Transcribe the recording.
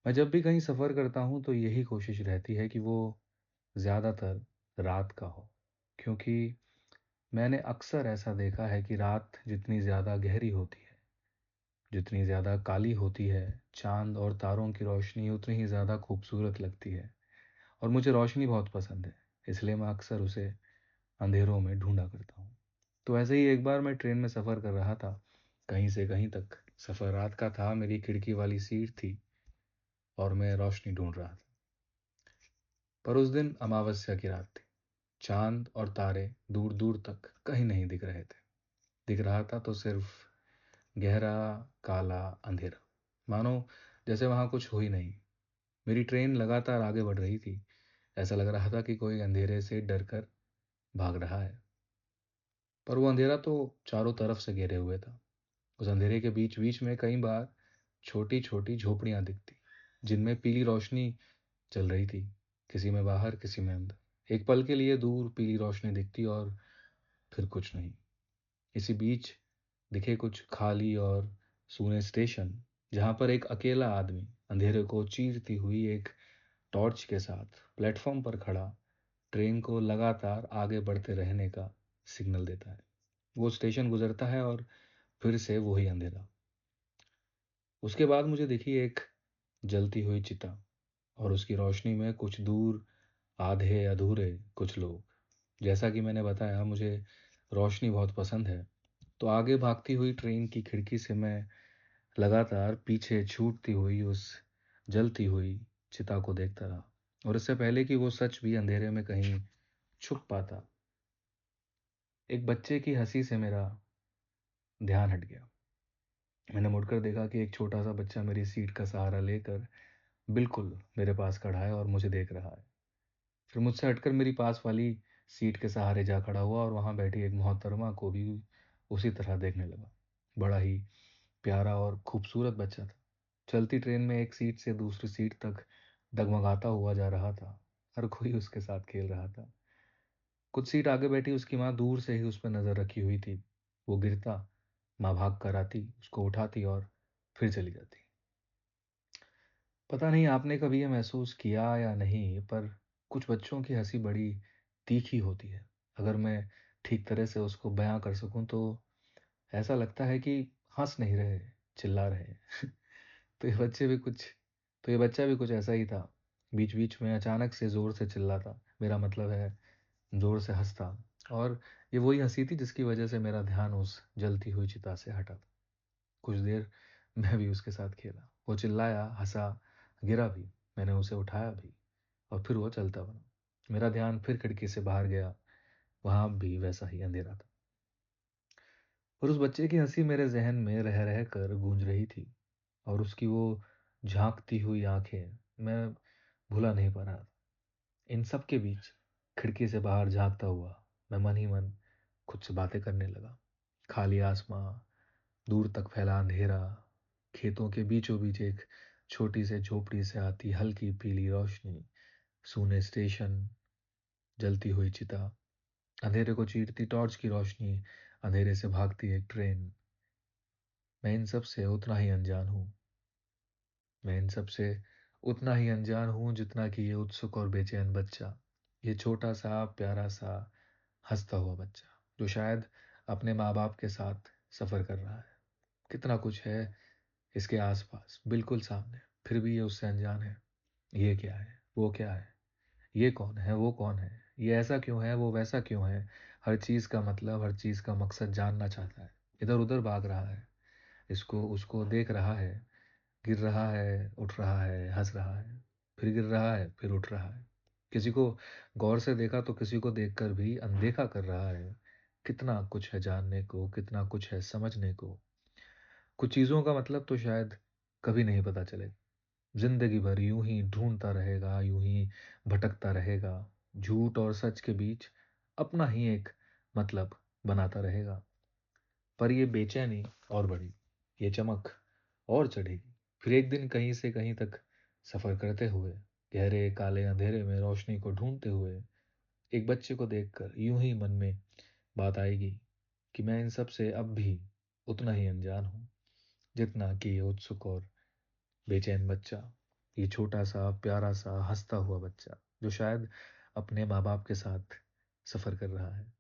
मैं जब भी कहीं सफ़र करता हूँ तो यही कोशिश रहती है कि वो ज़्यादातर रात का हो। क्योंकि मैंने अक्सर ऐसा देखा है कि रात जितनी ज़्यादा गहरी होती है, जितनी ज़्यादा काली होती है, चाँद और तारों की रोशनी उतनी ही ज़्यादा खूबसूरत लगती है। और मुझे रोशनी बहुत पसंद है, इसलिए मैं अक्सर उसे अंधेरों में ढूँढा करता हूँ। तो ऐसे ही एक बार मैं ट्रेन में सफ़र कर रहा था, कहीं से कहीं तक। सफ़र रात का था, मेरी खिड़की वाली सीट थी और मैं रोशनी ढूँढ रहा था। पर उस दिन अमावस्या की रात थी। चाँद और तारे दूर-दूर तक कहीं नहीं दिख रहे थे। दिख रहा था तो सिर्फ़ गहरा, काला अंधेरा। मानो जैसे वहाँ कुछ हो ही नहीं। मेरी ट्रेन लगातार आगे बढ़ रही थी। ऐसा लग रहा था कि कोई अंधेरे से डर कर भाग रहा है। पर वो अंधेरा तो चारों तरफ से घेरे हुए था। उस अंधेरे के बीच-बीच में कई बार छोटी-छोटी झोपड़ियाँ दिखती, जिनमें पीली रोशनी जल रही थी, किसी में बाहर, किसी में अंदर। एक पल के लिए दूर पीली रोशनी दिखती और फिर कुछ नहीं। इसी बीच दिखे कुछ खाली और सूने स्टेशन, जहाँ पर एक अकेला आदमी अंधेरे को चीरती हुई एक टॉर्च के साथ प्लेटफ़ॉर्म पर खड़ा ट्रेन को लगातार आगे बढ़ते रहने का सिग्नल देता है। वो स्टेशन गुज़रता है और फिर से वही अंधेरा। उसके बाद मुझे दिखी एक जलती हुई चिता और उसकी रोशनी में कुछ दूर आधे-अधूरे कुछ लोग। जैसा कि मैंने बताया, मुझे रोशनी बहुत पसंद है, तो आगे भागती हुई ट्रेन की खिड़की से मैं लगातार पीछे छूटती हुई उस जलती हुई चिता को देखता रहा। और इससे पहले कि वो सच भी अंधेरे में कहीं छुप पाता, एक बच्चे की हँसी से मेरा ध्यान हट गया। मैंने मुड़कर देखा कि एक छोटा-सा बच्चा मेरी सीट का सहारा लेकर बिल्कुल मेरे पास खड़ा है और मुझे देख रहा है। फिर मुझसे हटकर मेरी पास वाली सीट के सहारे जा खड़ा हुआ और वहाँ बैठी एक मोहतरमा को भी उसी तरह देखने लगा। बड़ा ही प्यारा और खूबसूरत बच्चा था। चलती ट्रेन में एक सीट से दूसरी सीट तक डगमगाता हुआ जा रहा था। हर कोई उसके साथ खेल रहा था। कुछ सीट आगे बैठी उसकी माँ दूर से ही उस पर नज़र रखी हुई थी। वो गिरता, माँ भाग कर आती, उसको उठाती और फिर चली जाती। पता नहीं आपने कभी ये महसूस किया या नहीं, पर कुछ बच्चों की हँसी बड़ी तीखी होती है। अगर मैं ठीक तरह से उसको बयाँ कर सकूँ तो ऐसा लगता है कि हँस नहीं रहे, चिल्ला रहे हैं। तो ये बच्चे भी कुछ तो ये बच्चा भी कुछ ऐसा ही था। बीच-बीच में अचानक से ज़ोर से चिल्लाता, मेरा मतलब है ज़ोर से हँसता, और ये वही हँसी थी जिसकी वजह से मेरा ध्यान उस जलती हुई चिता से हटा था। कुछ देर मैं भी उसके साथ खेला। वो चिल्लाया, हँसा, गिरा भी। मैंने उसे उठाया भी और फिर वो चलता बना। मेरा ध्यान फिर खिड़की से बाहर गया। वहाँ भी वैसा ही अंधेरा था और उस बच्चे की हँसी मेरे ज़हन में रह-रह कर गूँज रही थी और उसकी वो झाँकती हुई आँखें मैं भुला नहीं पा रहा था। इन सब के बीच खिड़की से बाहर झाँकता हुआ मैं मन ही मन खुद से बातें करने लगा। खाली आसमां, दूर तक फैला अंधेरा, खेतों के बीचों-बीच एक छोटी सी झोपड़ी से आती हल्की पीली रोशनी, सूने स्टेशन, जलती हुई चिता, अंधेरे को चीरती टॉर्च की रोशनी, अंधेरे से भागती एक ट्रेन। मैं इन सब से उतना ही अनजान हूँ। मैं इन सब से उतना ही अनजान हूँ जितना कि ये उत्सुक और बेचैन बच्चा। ये छोटा-सा, प्यारा-सा, हँसता हुआ बच्चा, जो शायद अपने माँ-बाप के साथ सफ़र कर रहा है। कितना कुछ है इसके आस-पास, बिल्कुल सामने, फिर भी ये उससे अनजान है। ये क्या है? वो क्या है? ये कौन है? वो कौन है? ये ऐसा क्यों है? वो वैसा क्यों है? हर चीज़ का मतलब, हर चीज़ का मकसद जानना चाहता है। इधर-उधर भाग रहा है, इसको-उसको देख रहा है, गिर रहा है, उठ रहा है, हँस रहा है, फिर गिर रहा है, फिर उठ रहा है। किसी को गौर से देखा तो किसी को देखकर भी अनदेखा कर रहा है। कितना कुछ है जानने को, कितना कुछ है समझने को। कुछ चीज़ों का मतलब तो शायद कभी नहीं पता चलेगा। ज़िंदगी भर यूँ ही ढूँढता रहेगा, यूँ ही भटकता रहेगा, झूठ और सच के बीच अपना ही एक मतलब बनाता रहेगा। पर ये बेचैनी और बढ़ी, ये चमक और चढ़ेगी। फिर एक दिन कहीं से कहीं तक सफ़र करते हुए, गहरे काले अंधेरे में रोशनी को ढूँढते हुए, एक बच्चे को देखकर यूँ ही मन में बात आएगी कि मैं इन सब से अब भी उतना ही अनजान हूँ, जितना कि ये उत्सुक और बेचैन बच्चा। ये छोटा-सा, प्यारा-सा, हँसता हुआ बच्चा, जो शायद अपने माँ-बाप के साथ सफ़र कर रहा है।